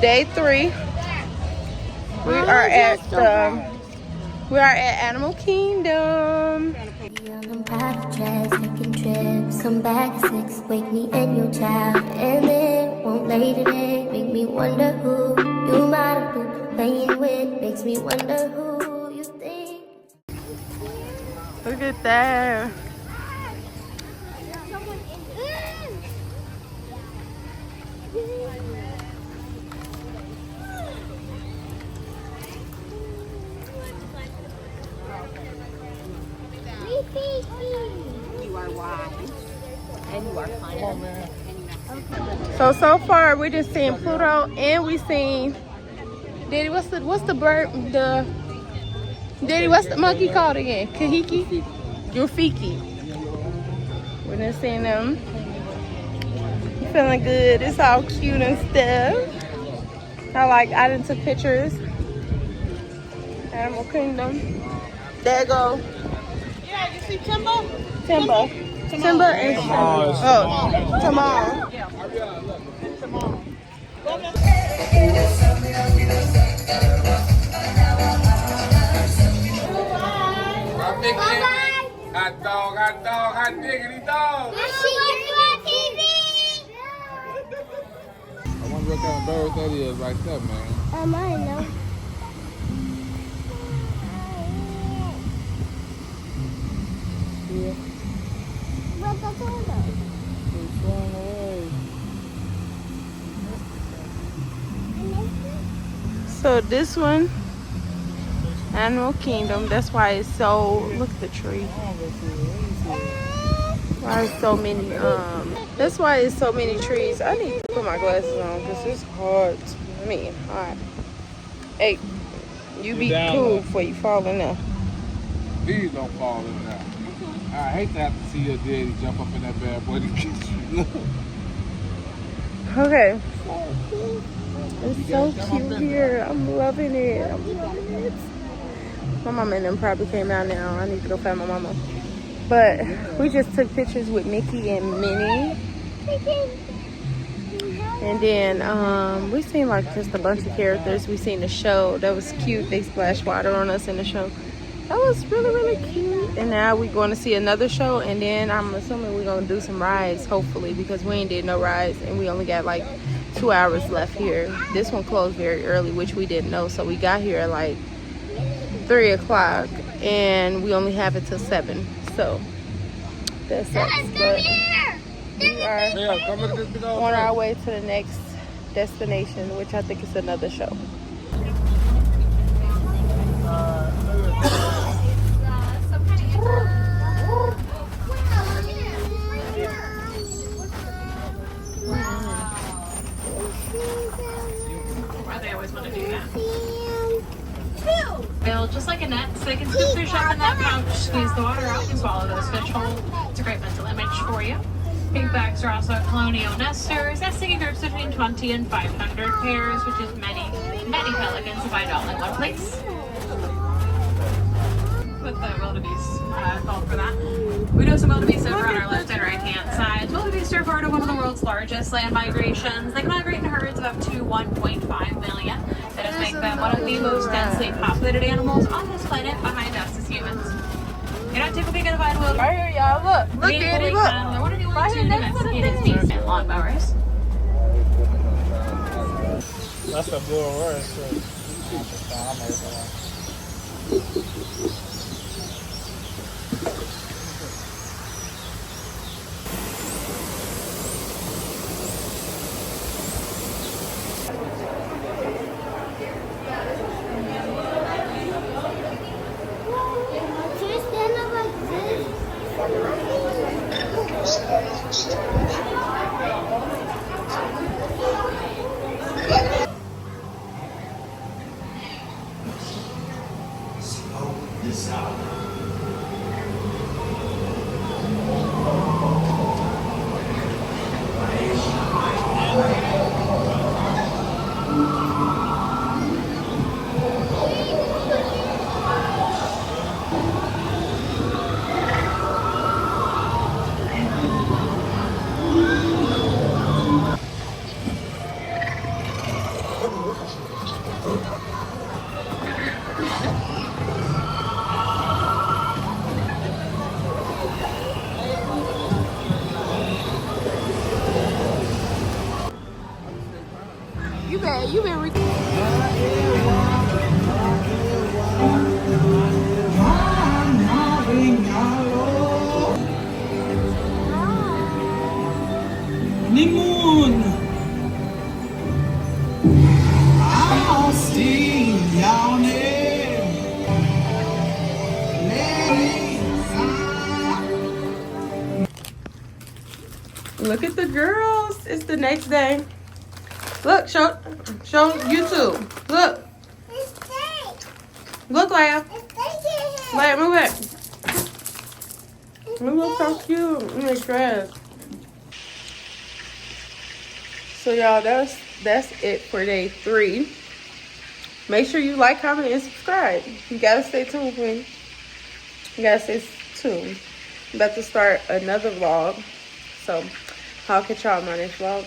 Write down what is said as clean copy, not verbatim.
Day 3. We are at Animal Kingdom. On private jets, taking trips, come back at 6, wake me and your child, and then won't lay today, make me wonder who you might have been playing with, makes me wonder who you think. Look at that. So far we just seen Pluto and we seen Daddy. What's the bird? Daddy, what's the monkey called again? Kahiki? Rafiki. We done seen them. Feeling good. It's all cute and stuff. I done took pictures. Animal Kingdom. There go. Yeah, you see Timba? Timba and Tamar. Hot dog, hot diggity dog. She on TV. I wonder what kind of bird that is right there, man. I know. Yeah. What's the photo? It's flying away. So this one, Animal Kingdom. That's why it's so. Look at the tree. Why is so many? That's why it's so many trees. I need to put my glasses on because it's hard. Hot. Hey, you be cool before you fall in there. Please don't fall in there. I hate to have to see your daddy jump up in that bad boy to get you. Okay. It's so cute here. I'm loving it. My mama and them probably came out now. I need to go find my mama. But we just took pictures with Mickey and Minnie. And then we seen like just a bunch of characters. We seen the show. That was cute. They splashed water on us in the show. That was really, really cute. And now we're going to see another show. And then I'm assuming we're going to do some rides, hopefully, because we ain't did no rides. And we only got like 2 hours left here. This one closed very early, which we didn't know. So we got here at like 3 o'clock. And we only have it till 7. So that sucks. But we are on our way to the next destination, which I think is another show. They always want to do that. They'll just like a net, so they can scoop fish up in that pouch, squeeze the water out, and swallow those fish whole. It's a great mental image for you. Pinkbacks are also colonial nesters, nesting in groups between 20 and 500 pairs, which is many pelicans find all in one place. With the wildebeest called for that. We know some wildebeest over on our left and right hand side. Wildebeest are part of one of the world's largest land migrations. They can migrate in herds of up to 1.5 million. That does make them one of the most densely populated animals on this planet, behind us as humans. You don't typically get a find wildebeest. Right here, y'all. Look, Daddy, look. They're one of the only two domesticated species and lawnmowers. That's a blue horse. This You been recording. Honeymoon. I'll see your name. Look at the girls. It's the next day. Look, show YouTube. Look. Look, Leia. Leia, move it. You look so cute in this dress. So y'all, that's it for day 3. Make sure you like, comment, and subscribe. You gotta stay tuned with me. You gotta stay tuned. I'm about to start another vlog. So I'll catch y'all in my next vlog.